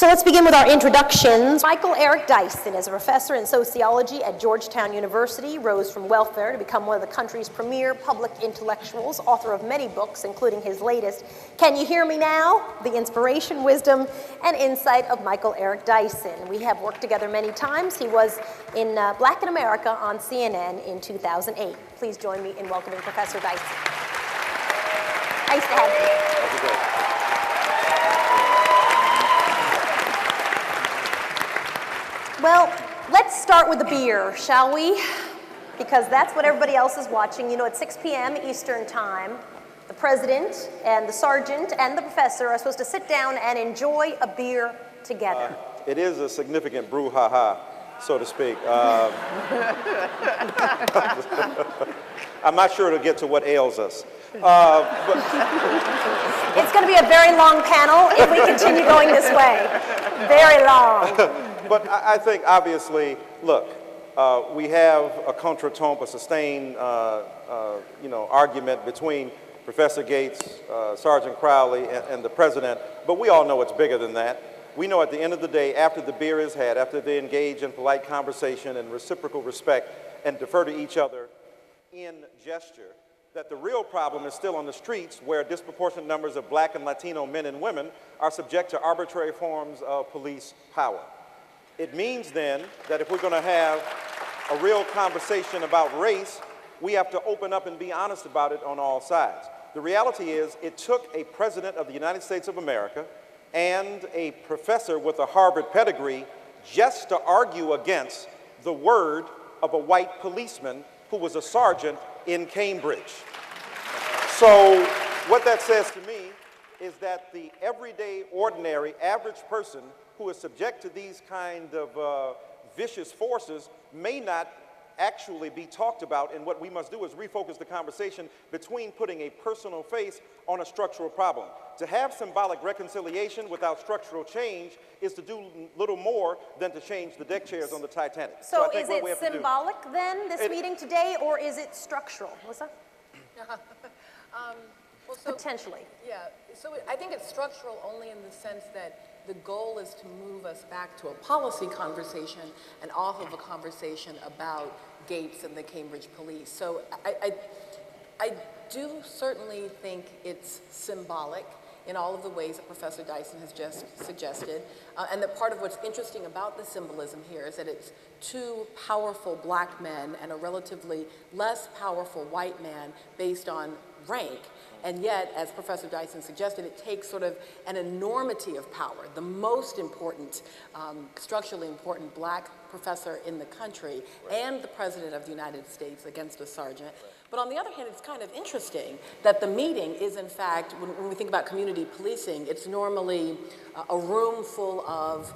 So let's begin with our introductions. Michael Eric Dyson is a professor in sociology at Georgetown University, rose from welfare to become one of the country's premier public intellectuals, author of many books, including his latest, Can You Hear Me Now? The Inspiration, Wisdom, and Insight of Michael Eric Dyson. We have worked together many times. He was in Black in America on CNN in 2008. Please join me in welcoming Professor Dyson. Nice to have you. Well, let's start with the beer, shall we? Because that's what everybody else is watching. You know, at 6 p.m. Eastern Time, the president and the sergeant and the professor are supposed to sit down and enjoy a beer together. It is a significant brouhaha, so to speak. I'm not sure it'll get to what ails us. It's going to be a very long panel if we continue going this way. Very long. But I think, obviously, look, we have a contretemps, a sustained, argument between Professor Gates, Sergeant Crowley, and the president. But we all know it's bigger than that. We know at the end of the day, after the beer is had, after they engage in polite conversation and reciprocal respect and defer to each other in gesture, that the real problem is still on the streets, where disproportionate numbers of Black and Latino men and women are subject to arbitrary forms of police power. It means then that if we're going to have a real conversation about race, we have to open up and be honest about it on all sides. The reality is, it took a president of the United States of America and a professor with a Harvard pedigree just to argue against the word of a white policeman who was a sergeant in Cambridge. So what that says to me is that the everyday, ordinary, average person who is subject to these kind of vicious forces may not actually be talked about, and what we must do is refocus the conversation between putting a personal face on a structural problem. To have symbolic reconciliation without structural change is to do little more than to change the deck chairs on the Titanic. So is it symbolic then, this meeting today, or is it structural? Melissa? Potentially. Yeah, so I think it's structural only in the sense that the goal is to move us back to a policy conversation and off of a conversation about Gates and the Cambridge police. So I do certainly think it's symbolic in all of the ways that Professor Dyson has just suggested. And that part of what's interesting about the symbolism here is that it's two powerful Black men and a relatively less powerful white man based on rank. And yet, as Professor Dyson suggested, it takes sort of an enormity of power, the most important, structurally important Black professor in the country, and the President of the United States against a sergeant. But on the other hand, it's kind of interesting that the meeting is, in fact, when we think about community policing, it's normally a room full of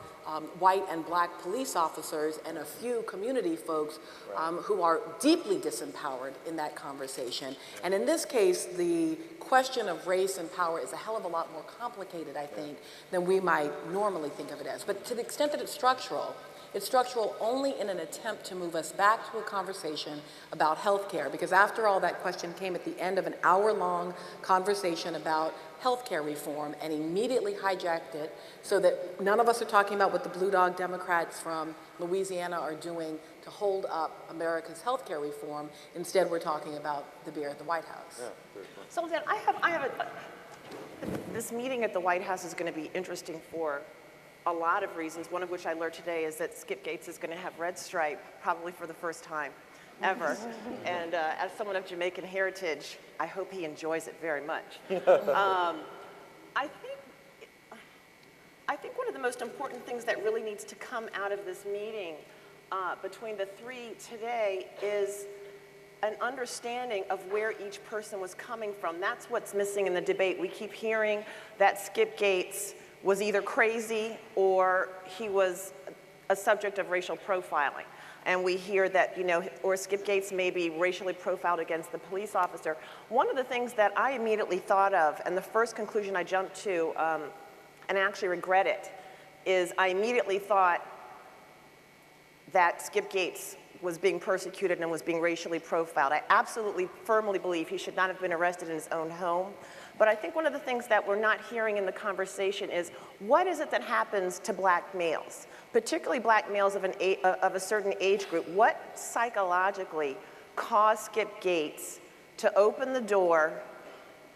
white and Black police officers and a few community folks who are deeply disempowered in that conversation. And in this case, the question of race and power is a hell of a lot more complicated, I think, than we might normally think of it as. But to the extent that it's structural only in an attempt to move us back to a conversation about healthcare, because after all, that question came at the end of an hour-long conversation about healthcare reform and immediately hijacked it so that none of us are talking about what the Blue Dog Democrats from Louisiana are doing to hold up America's healthcare reform. Instead, we're talking about the beer at the White House. Yeah, So then this meeting at the White House is going to be interesting for a lot of reasons, one of which I learned today is that Skip Gates is going to have red stripe, probably for the first time ever. And as someone of Jamaican heritage, I hope he enjoys it very much. I think one of the most important things that really needs to come out of this meeting between the three today is an understanding of where each person was coming from. That's what's missing in the debate. We keep hearing that Skip Gates was either crazy or he was a subject of racial profiling. And we hear that, or Skip Gates may be racially profiled against the police officer. One of the things that I immediately thought of, and the first conclusion I jumped to, and I actually regret it, is I immediately thought that Skip Gates was being persecuted and was being racially profiled. I absolutely firmly believe he should not have been arrested in his own home, But I think one of the things that we're not hearing in the conversation is, what is it that happens to black males, particularly black males of a certain age group? What psychologically caused Skip Gates to open the door,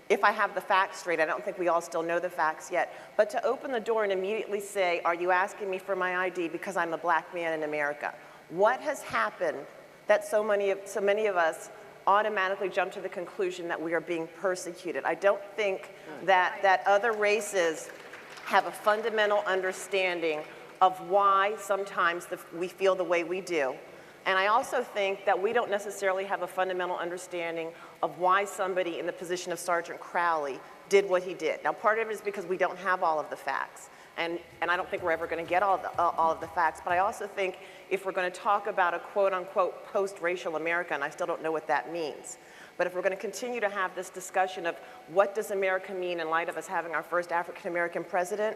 if I have the facts straight, I don't think we all still know the facts yet, but to open the door and immediately say, are you asking me for my ID because I'm a black man in America? What has happened that so many of us automatically jump to the conclusion that we are being persecuted? I don't think that other races have a fundamental understanding of why sometimes we feel the way we do. And I also think that we don't necessarily have a fundamental understanding of why somebody in the position of Sergeant Crowley did what he did. Now, part of it is because we don't have all of the facts. And I don't think we're ever going to get all of the facts. But I also think if we're going to talk about a quote-unquote post-racial America, and I still don't know what that means, but if we're going to continue to have this discussion of what does America mean in light of us having our first African-American president,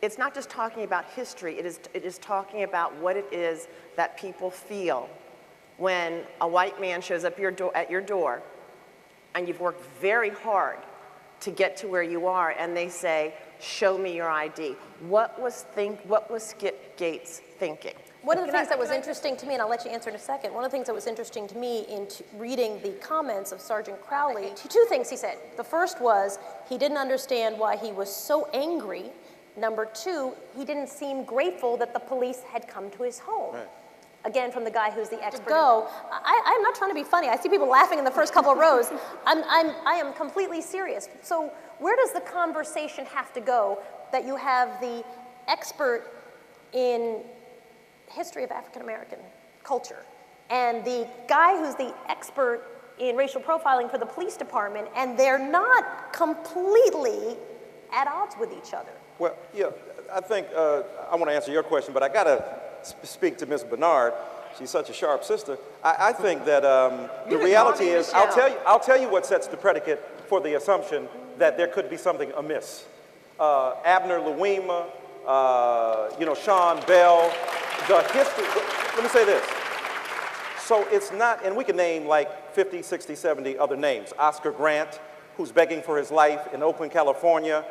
it's not just talking about history, it is talking about what it is that people feel when a white man shows up at your door and you've worked very hard to get to where you are, and they say, show me your ID. What was Skip Gates thinking? One of the things that was interesting to me, and I'll let you answer in a second, one of the things that was interesting to me in reading the comments of Sergeant Crowley, two things he said. The first was he didn't understand why he was so angry. Number two, he didn't seem grateful that the police had come to his home. Right. Again, from the guy who's the expert. I'm not trying to be funny. I see people laughing in the first couple of rows. I am completely serious. So where does the conversation have to go that you have the expert in history of African American culture and the guy who's the expert in racial profiling for the police department, and they're not completely at odds with each other? Well, yeah, I think I want to answer your question, but I got to speak to Ms. Bernard. She's such a sharp sister. I think that the reality is, I'll tell you what sets the predicate for the assumption that there could be something amiss. Abner Louima, Sean Bell, the history. Let me say this. So it's not, and we can name like 50, 60, 70 other names. Oscar Grant, who's begging for his life in Oakland, California.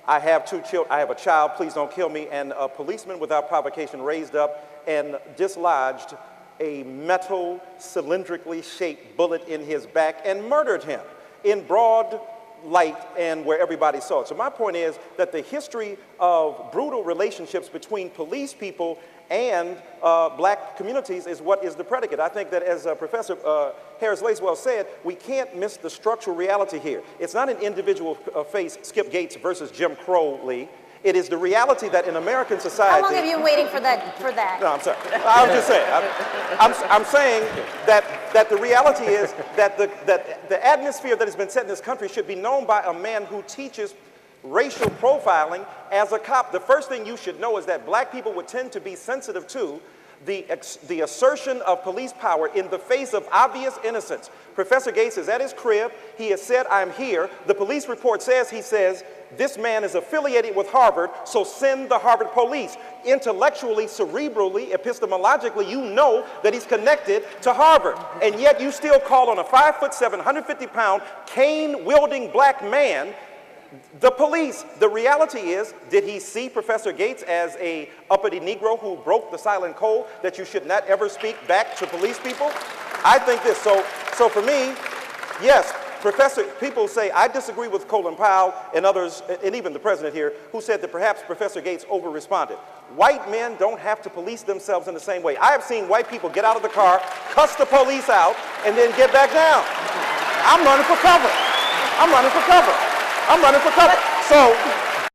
I have two children, I have a child, please don't kill me. And a policeman without provocation raised up and dislodged a metal cylindrically shaped bullet in his back and murdered him in broad light and where everybody saw it. So my point is that the history of brutal relationships between police people and black communities is what is the predicate. I think that, as Professor Harris-Lacewell said, we can't miss the structural reality here. It's not an individual face, Skip Gates versus Jim Crow, Lee. It is the reality that in American society... How long have you been waiting for that? No, I'm sorry. I'm just saying. I'm saying that the reality is that the atmosphere that has been set in this country should be known by a man who teaches racial profiling as a cop. The first thing you should know is that black people would tend to be sensitive to the assertion of police power in the face of obvious innocence. Professor Gates is at his crib. He has said, I'm here. The police report says, he says, this man is affiliated with Harvard, so send the Harvard police. Intellectually, cerebrally, epistemologically, you know that he's connected to Harvard. And yet you still call on a 5'7", 150-pound, cane-wielding black man the police. The reality is, did he see Professor Gates as a uppity Negro who broke the silent code that you should not ever speak back to police people? I think this. So for me, yes, people say, I disagree with Colin Powell and others, and even the president here, who said that perhaps Professor Gates over-responded. White men don't have to police themselves in the same way. I have seen white people get out of the car, cuss the police out, and then get back down. I'm running for cover. I'm running for cover. I'm running for cover. So